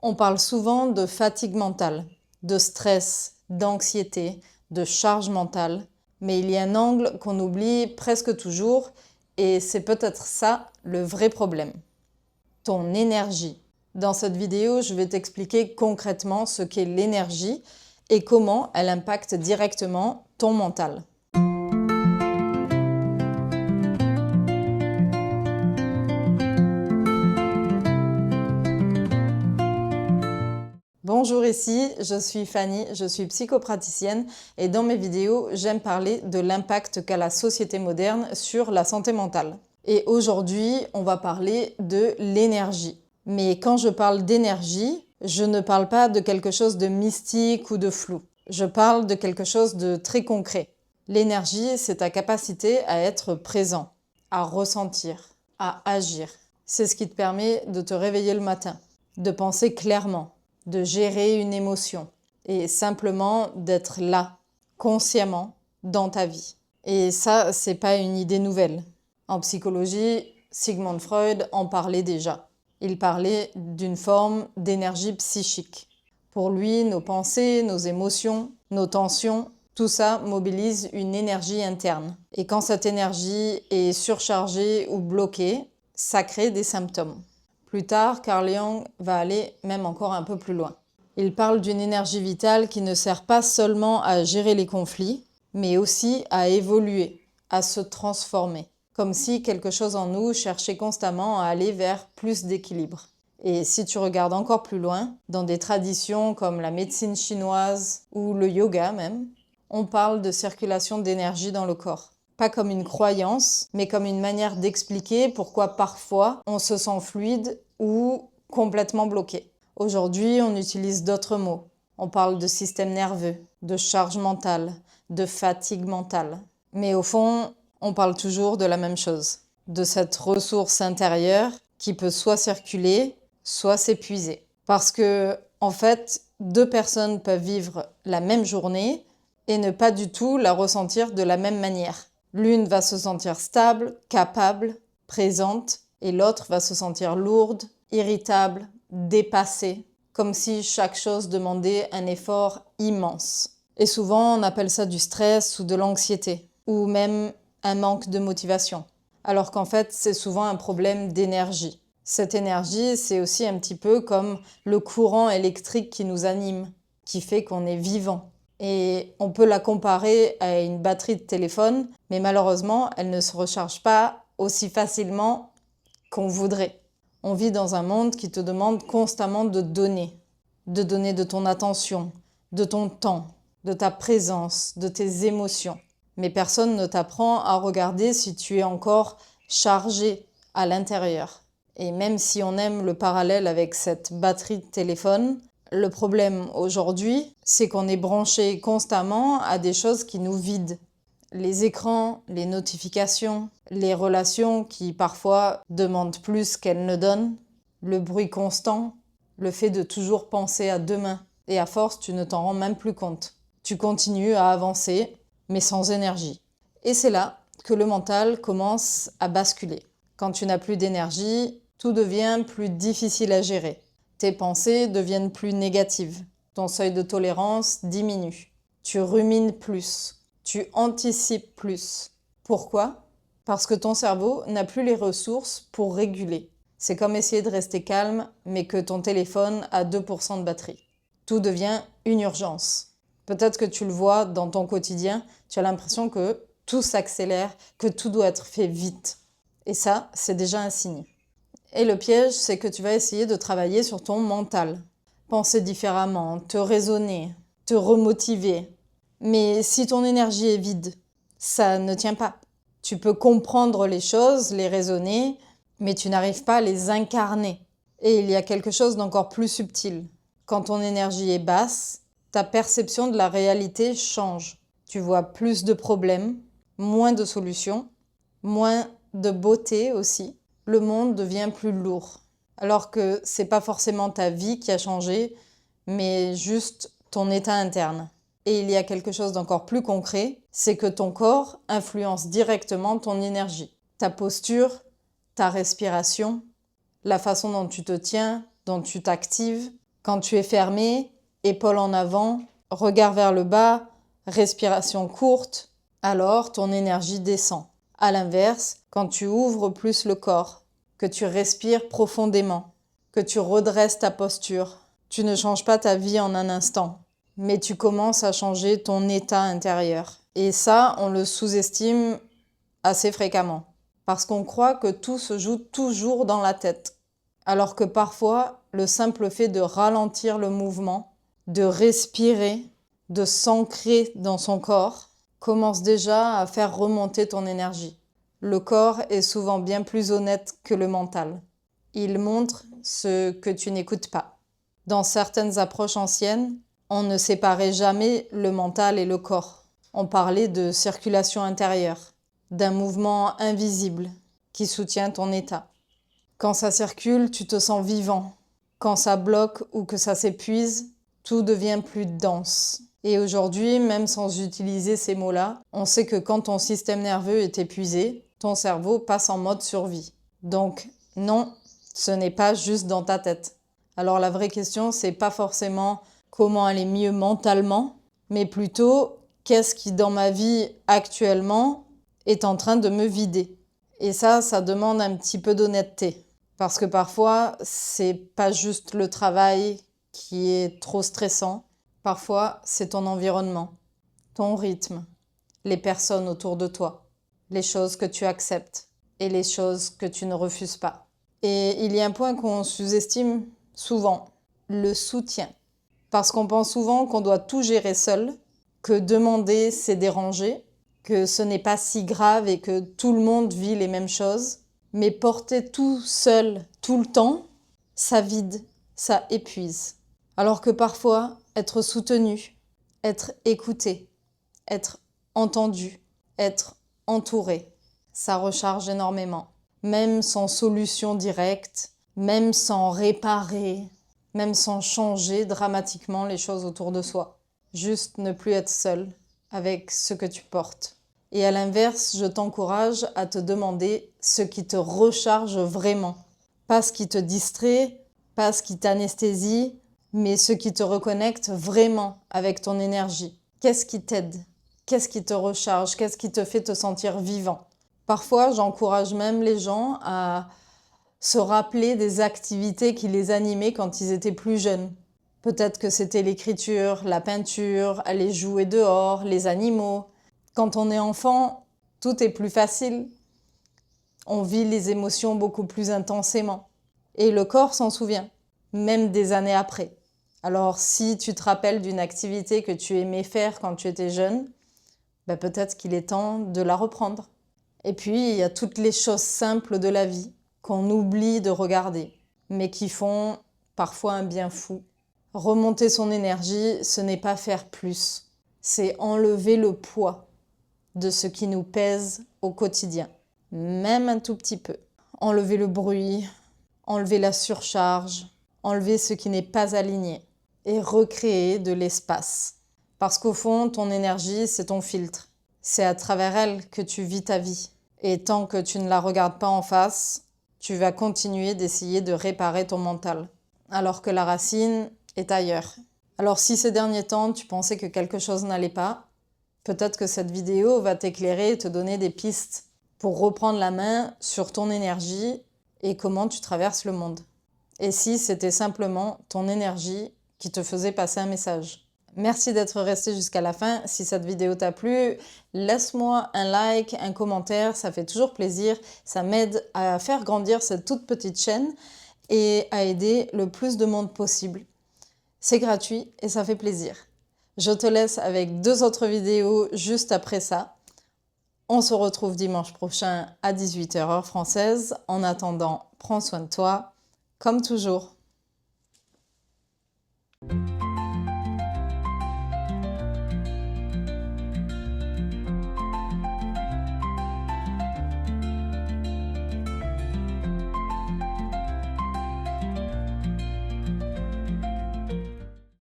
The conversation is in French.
On parle souvent de fatigue mentale, de stress, d'anxiété, de charge mentale, mais il y a un angle qu'on oublie presque toujours et c'est peut-être ça le vrai problème. Ton énergie. Dans cette vidéo, je vais t'expliquer concrètement ce qu'est l'énergie et comment elle impacte directement ton mental. Bonjour, ici, je suis Fanny, je suis psychopraticienne et dans mes vidéos, j'aime parler de l'impact qu'a la société moderne sur la santé mentale. Et aujourd'hui, on va parler de l'énergie. Mais quand je parle d'énergie, je ne parle pas de quelque chose de mystique ou de flou. Je parle de quelque chose de très concret. L'énergie, c'est ta capacité à être présent, à ressentir, à agir. C'est ce qui te permet de te réveiller le matin, de penser clairement, de gérer une émotion et simplement d'être là, consciemment, dans ta vie. Et ça, c'est pas une idée nouvelle. En psychologie, Sigmund Freud en parlait déjà. Il parlait d'une forme d'énergie psychique. Pour lui, nos pensées, nos émotions, nos tensions, tout ça mobilise une énergie interne. Et quand cette énergie est surchargée ou bloquée, ça crée des symptômes. Plus tard, Carl Jung va aller même encore un peu plus loin. Il parle d'une énergie vitale qui ne sert pas seulement à gérer les conflits, mais aussi à évoluer, à se transformer. Comme si quelque chose en nous cherchait constamment à aller vers plus d'équilibre. Et si tu regardes encore plus loin, dans des traditions comme la médecine chinoise ou le yoga même, on parle de circulation d'énergie dans le corps. Pas comme une croyance, mais comme une manière d'expliquer pourquoi parfois on se sent fluide ou complètement bloqué. Aujourd'hui, on utilise d'autres mots. On parle de système nerveux, de charge mentale, de fatigue mentale. Mais au fond, on parle toujours de la même chose, de cette ressource intérieure qui peut soit circuler, soit s'épuiser. Parce que, en fait, deux personnes peuvent vivre la même journée et ne pas du tout la ressentir de la même manière. L'une va se sentir stable, capable, présente, et l'autre va se sentir lourde, irritable, dépassée, comme si chaque chose demandait un effort immense. Et souvent, on appelle ça du stress ou de l'anxiété, ou même un manque de motivation, alors qu'en fait, c'est souvent un problème d'énergie. Cette énergie, c'est aussi un petit peu comme le courant électrique qui nous anime, qui fait qu'on est vivant. Et on peut la comparer à une batterie de téléphone, mais malheureusement, elle ne se recharge pas aussi facilement qu'on voudrait. On vit dans un monde qui te demande constamment de donner de ton attention, de ton temps, de ta présence, de tes émotions. Mais personne ne t'apprend à regarder si tu es encore chargé à l'intérieur. Et même si on aime le parallèle avec cette batterie de téléphone, le problème aujourd'hui, c'est qu'on est branché constamment à des choses qui nous vident. Les écrans, les notifications, les relations qui parfois demandent plus qu'elles ne donnent, le bruit constant, le fait de toujours penser à demain. Et à force, tu ne t'en rends même plus compte. Tu continues à avancer, mais sans énergie. Et c'est là que le mental commence à basculer. Quand tu n'as plus d'énergie, tout devient plus difficile à gérer. Tes pensées deviennent plus négatives. Ton seuil de tolérance diminue. Tu rumines plus. Tu anticipes plus. Pourquoi ? Parce que ton cerveau n'a plus les ressources pour réguler. C'est comme essayer de rester calme, mais que ton téléphone a 2% de batterie. Tout devient une urgence. Peut-être que tu le vois dans ton quotidien, tu as l'impression que tout s'accélère, que tout doit être fait vite. Et ça, c'est déjà un signe. Et le piège, c'est que tu vas essayer de travailler sur ton mental. Penser différemment, te raisonner, te remotiver. Mais si ton énergie est vide, ça ne tient pas. Tu peux comprendre les choses, les raisonner, mais tu n'arrives pas à les incarner. Et il y a quelque chose d'encore plus subtil. Quand ton énergie est basse, ta perception de la réalité change. Tu vois plus de problèmes, moins de solutions, moins de beauté aussi. Le monde devient plus lourd. Alors que c'est pas forcément ta vie qui a changé, mais juste ton état interne. Et il y a quelque chose d'encore plus concret, c'est que ton corps influence directement ton énergie. Ta posture, ta respiration, la façon dont tu te tiens, dont tu t'actives, Quand tu es fermé, épaules en avant, regard vers le bas, respiration courte, alors ton énergie descend. À l'inverse, quand tu ouvres plus le corps, que tu respires profondément, que tu redresses ta posture, tu ne changes pas ta vie en un instant, mais tu commences à changer ton état intérieur. Et ça, on le sous-estime assez fréquemment, parce qu'on croit que tout se joue toujours dans la tête, alors que parfois, le simple fait de ralentir le mouvement, de respirer, de s'ancrer dans son corps, commence déjà à faire remonter ton énergie. Le corps est souvent bien plus honnête que le mental. Il montre ce que tu n'écoutes pas. Dans certaines approches anciennes, on ne séparait jamais le mental et le corps. On parlait de circulation intérieure, d'un mouvement invisible qui soutient ton état. Quand ça circule, tu te sens vivant. Quand ça bloque ou que ça s'épuise, tout devient plus dense. Et aujourd'hui, même sans utiliser ces mots-là, on sait que quand ton système nerveux est épuisé, ton cerveau passe en mode survie. Donc, non, ce n'est pas juste dans ta tête. Alors la vraie question, c'est pas forcément comment aller mieux mentalement, mais plutôt qu'est-ce qui dans ma vie actuellement est en train de me vider. Et ça demande un petit peu d'honnêteté. Parce que parfois, c'est pas juste le travail qui est trop stressant. Parfois, c'est ton environnement, ton rythme, les personnes autour de toi, les choses que tu acceptes et les choses que tu ne refuses pas. Et il y a un point qu'on sous-estime souvent, le soutien. Parce qu'on pense souvent qu'on doit tout gérer seul, que demander c'est déranger, que ce n'est pas si grave et que tout le monde vit les mêmes choses. Mais porter tout seul, tout le temps, ça vide, ça épuise. Alors que parfois, être soutenu, être écouté, être entendu, être entouré, ça recharge énormément. Même sans solution directe, même sans réparer, même sans changer dramatiquement les choses autour de soi. Juste ne plus être seul avec ce que tu portes. Et à l'inverse, je t'encourage à te demander ce qui te recharge vraiment. Pas ce qui te distrait, pas ce qui t'anesthésie, mais ce qui te reconnecte vraiment avec ton énergie. Qu'est-ce qui t'aide? Qu'est-ce qui te recharge? Qu'est-ce qui te fait te sentir vivant? Parfois, j'encourage même les gens à se rappeler des activités qui les animaient quand ils étaient plus jeunes. Peut-être que c'était l'écriture, la peinture, aller jouer dehors, les animaux. Quand on est enfant, tout est plus facile. On vit les émotions beaucoup plus intensément. Et le corps s'en souvient, même des années après. Alors, si tu te rappelles d'une activité que tu aimais faire quand tu étais jeune, peut-être qu'il est temps de la reprendre. Et puis, il y a toutes les choses simples de la vie qu'on oublie de regarder, mais qui font parfois un bien fou. Remonter son énergie, ce n'est pas faire plus, c'est enlever le poids de ce qui nous pèse au quotidien, même un tout petit peu. Enlever le bruit, enlever la surcharge, enlever ce qui n'est pas aligné et recréer de l'espace. Parce qu'au fond, ton énergie, c'est ton filtre. C'est à travers elle que tu vis ta vie. Et tant que tu ne la regardes pas en face, tu vas continuer d'essayer de réparer ton mental, alors que la racine est ailleurs. Alors si ces derniers temps, tu pensais que quelque chose n'allait pas, peut-être que cette vidéo va t'éclairer et te donner des pistes pour reprendre la main sur ton énergie et comment tu traverses le monde. Et si c'était simplement ton énergie qui te faisait passer un message. Merci d'être resté jusqu'à la fin. Si cette vidéo t'a plu, laisse-moi un like, un commentaire, ça fait toujours plaisir. Ça m'aide à faire grandir cette toute petite chaîne et à aider le plus de monde possible. C'est gratuit et ça fait plaisir. Je te laisse avec 2 autres vidéos juste après ça. On se retrouve dimanche prochain à 18h heure française. En attendant, prends soin de toi, comme toujours.